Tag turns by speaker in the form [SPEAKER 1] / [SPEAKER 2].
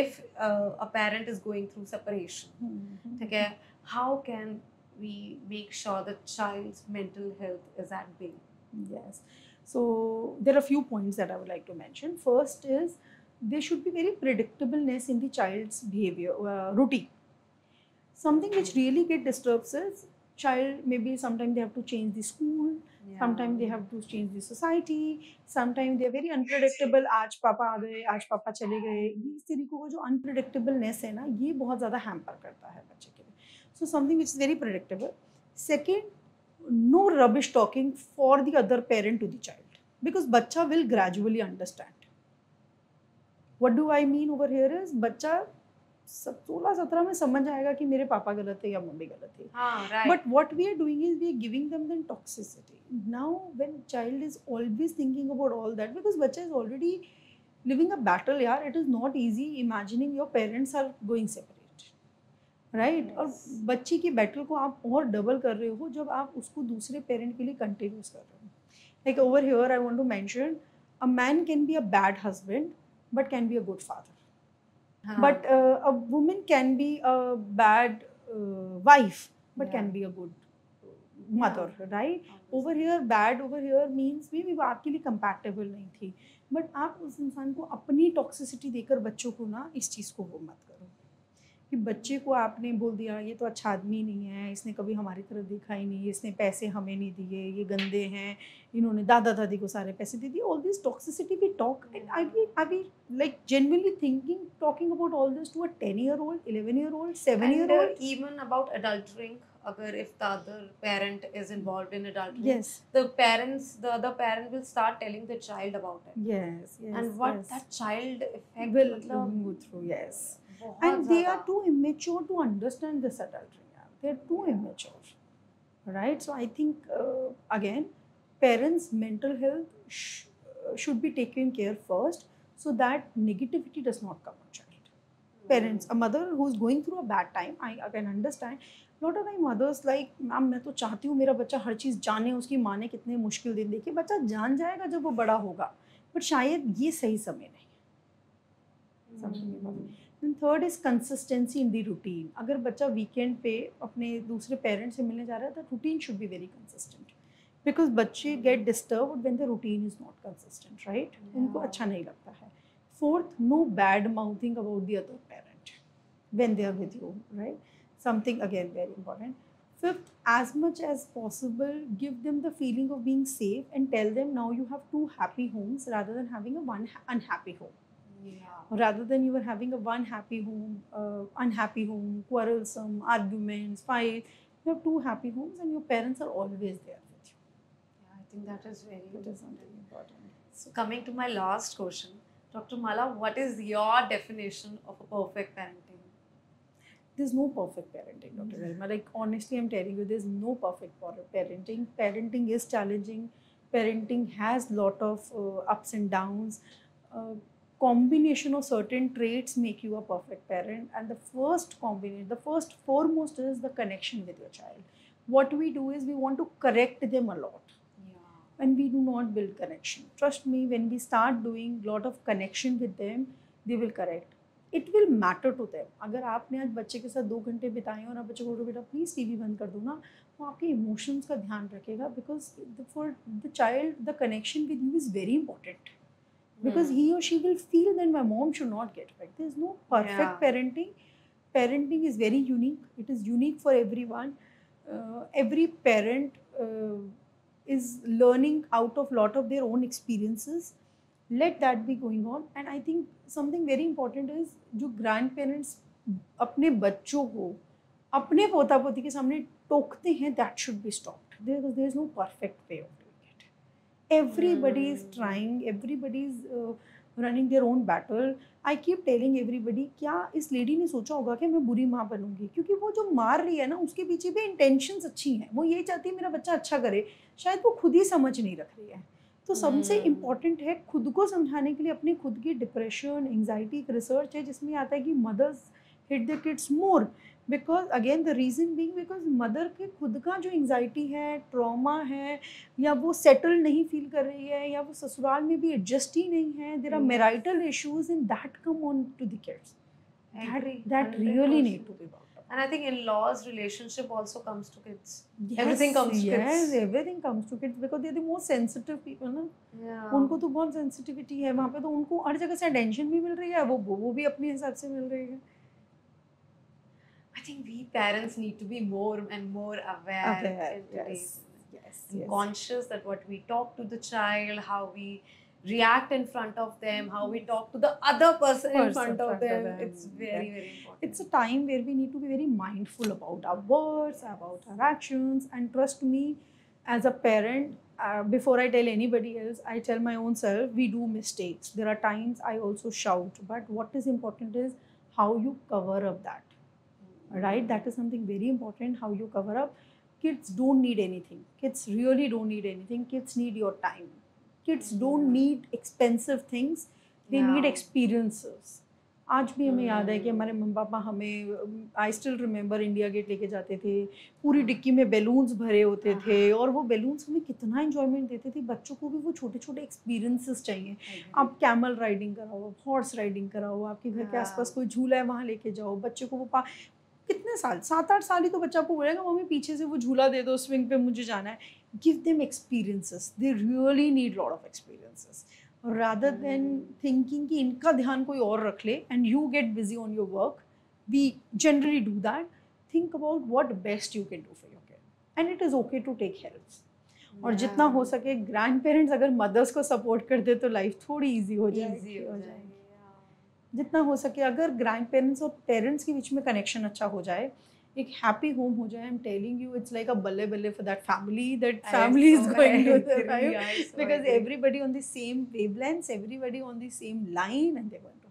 [SPEAKER 1] if a parent is going through separation, ठीक है, how can we make sure the child's mental health is at bay?
[SPEAKER 2] Yes. So there are a few points that I would like to mention. First is there should be very predictableness in the child's behavior, routine. Something which really get disturbs is child, maybe sometimes they have to change the school, sometimes they have to change the society, sometimes they are very unpredictable. आज पापा आ गए, आज पापा चले गए, ये इस तरीके को जो अनप्रिडिक्टेबलनेस है ना, ये बहुत ज़्यादा हैम्पर करता है बच्चे के लिए. So something which is very predictable. Second, no rubbish talking for the other parent to the child, because बच्चा will gradually understand. What do I mean over here is बच्चा 16-17 में समझ आएगा कि मेरे पापा गलत है या मम्मी गलत है.
[SPEAKER 1] हाँ, right.
[SPEAKER 2] But what we are doing is we are giving them the toxicity. Now when child is always thinking about all that, because बच्चा is already living a battle यार, it is not easy imagining your parents are going separate, right?
[SPEAKER 1] Yes.
[SPEAKER 2] और बच्ची की battle को आप और double कर रहे हो जब आप उसको दूसरे पेरेंट के लिए कंटिन्यूस कर रहे हो. Like over here I want to mention, a man can be a bad husband but can be a good father. But a woman can be a bad wife but can be a good mother, right? Over here bad over here means maybe वो आपके लिए compatible नहीं थी, but आप उस इंसान को अपनी toxicity देकर बच्चों को ना इस चीज़ को वो मत करो कि बच्चे को आपने बोल दिया ये तो अच्छा आदमी नहीं है, इसने कभी हमारी तरफ देखा ही नहीं, इसने पैसे हमें नहीं दिए, ये गंदे हैं, इन्होंने दादा दादी को सारे पैसे दे दिए. All this toxicity we talk, and I be like genuinely thinking, talking about all this to a 10-year-old, 11-year-old, 7-year-old.
[SPEAKER 1] And even about adultering, अगर if the other parent is involved in adultery,
[SPEAKER 2] Yes.
[SPEAKER 1] the other parent will start telling the child about it.
[SPEAKER 2] Yes.
[SPEAKER 1] And what that child effect
[SPEAKER 2] will
[SPEAKER 1] मतलब
[SPEAKER 2] go through. Yes.
[SPEAKER 1] बहुत
[SPEAKER 2] And they are
[SPEAKER 1] ज़्यादा.
[SPEAKER 2] too immature to understand this adultery. They're too immature, right? So I think again, parents' mental health should be taken care first, so that negativity does not come on child. Parents, a mother who's going through a bad time, I can understand. Lot of time mothers like, ma'am मैं तो चाहती हूँ मेरा बच्चा हर चीज़ जाने, उसकी माँ ने कितने मुश्किल दिन देखे. बच्चा जान जाएगा जब वो बड़ा होगा, but शायद ये सही समय नहीं. And third is consistency in the routine. अगर बच्चा weekend पे अपने दूसरे parent से मिलने जा रहा है, the routine should be very consistent, because बच्चे get disturbed when the routine is not consistent, right? उनको अच्छा नहीं लगता है. Fourth, no bad mouthing about the other parent when they are with you, right? Something again very important. Fifth, as much as possible, give them the feeling of being safe and tell them now you have 2 happy homes rather than having a one unhappy home. Rather than you were having a one happy home, unhappy home, quarrelsome, arguments, fight, you have 2 happy homes and your parents are always there with you.
[SPEAKER 1] Yeah, I think that is very
[SPEAKER 2] That is something important.
[SPEAKER 1] So coming to my last question, Dr. Mala, what is your definition of a perfect parenting?
[SPEAKER 2] There's no perfect parenting, Dr. Velma. Like honestly, I'm telling you, there's no perfect parenting. Parenting is challenging. Parenting has lot of ups and downs. Combination of certain traits make you a perfect parent, and the first foremost is the connection with your child. What we do is we want to correct them a lot, and we do not build connection. Trust me, when we start doing lot of connection with them, they will correct. It will matter to them. अगर आपने आज बच्चे के साथ 2 घंटे बिताए और आप बच्चे को बेटा प्लीज़ टीवी बंद कर दो ना, वो आपके इमोशंस का ध्यान रखेगा, because for the child the connection with you is very important. Because he or she will feel that my mom should not get back. There's no perfect parenting. Parenting is very unique. It is unique for everyone. Every parent is learning out of lot of their own experiences. Let that be going on. And I think something very important is जो grandparents अपने बच्चों को अपने पोता पोती के सामने टोकते हैं, that should be stopped. There is no perfect way of doing it. Everybody is trying, everybody is running their own battle. I keep telling everybody, क्या इस लेडी ने सोचा होगा कि मैं बुरी माँ बनूंगी, क्योंकि वो जो मार रही है ना उसके पीछे भी इंटेंशंस अच्छी हैं. वो ये चाहती है मेरा बच्चा अच्छा करे, शायद वो खुद ही समझ नहीं रख रही है. तो सबसे इम्पॉर्टेंट है खुद को समझाने के लिए अपने खुद की डिप्रेशन, एंजाइटी. एक रिसर्च है जिसमें आता है कि mothers hit the kids more, because again the reason being because mother के खुद का जो एंजाइटी है, ट्रॉमा है, या वो सेटल नहीं फील कर रही है, या वो ससुराल में भी एडजस्ट ही नहीं है, there are marital issues in that come on to the kids.
[SPEAKER 1] Agree,
[SPEAKER 2] that really
[SPEAKER 1] 100%.
[SPEAKER 2] need to be worked upon.
[SPEAKER 1] And I think in-laws relationship also comes to kids.
[SPEAKER 2] Yes,
[SPEAKER 1] Everything comes to
[SPEAKER 2] yes,
[SPEAKER 1] kids.
[SPEAKER 2] everything comes to kids because they're the most sensitive people ना.
[SPEAKER 1] Yeah.
[SPEAKER 2] उनको तो बहुत sensitivity है वहाँ पे, तो उनको हर जगह से अटेंशन भी मिल रही है, वो भी अपने हिसाब से मिल रही है.
[SPEAKER 1] I think we parents need to be more and more aware in today's and conscious that what we talk to the child, how we react in front of them, how we talk to the other person in front of them. It's very, very important.
[SPEAKER 2] It's a time where we need to be very mindful about our words, about our actions, and trust me, as a parent, before I tell anybody else, I tell my own self, we do mistakes. There are times I also shout, but what is important is how you cover up that. Right? That is something very important, how you cover up. Kids don't need anything. Kids really don't need anything. Kids need your time. Kids don't need expensive things. They need experiences. आज भी हमें याद है कि हमारे mummy papa हमें, I still remember, India Gate लेके जाते थे, पूरी डिक्की में बैलून्स भरे होते थे, और वो बैलून्स हमें कितना एंजॉयमेंट देते थे. बच्चों को भी वो छोटे छोटे एक्सपीरियंसेस चाहिए. आप कैमल राइडिंग कराओ, हॉर्स राइडिंग कराओ, आपके घर के आसपास कोई झूला है वहाँ लेके जाओ, बच्चे को वो कितने साल, 7-8 साल ही तो बच्चा आपको बोलेगा मम्मी पीछे से वो झूला दे दो, स्विंग पे मुझे जाना है. Give them experiences. They really need lot of experiences, rather than thinking कि इनका ध्यान कोई और रख ले and you get busy on your work. We generally do that. Think about what best you can do for your kid, and it is okay to take help. और जितना हो सके ग्रैंड पेरेंट्स अगर मदर्स को support कर दे तो life थोड़ी easy हो जाएगी. जितना हो सके अगर ग्रैंड पेरेंट्स और पेरेंट्स के बीच में कनेक्शन अच्छा हो जाए, एक हैप्पी होम हो जाए, I am telling you, it's like a बल्ले बल्ले for that family. That family is going to thrive because everybody on the same wavelengths, everybody on the same line, and they're going to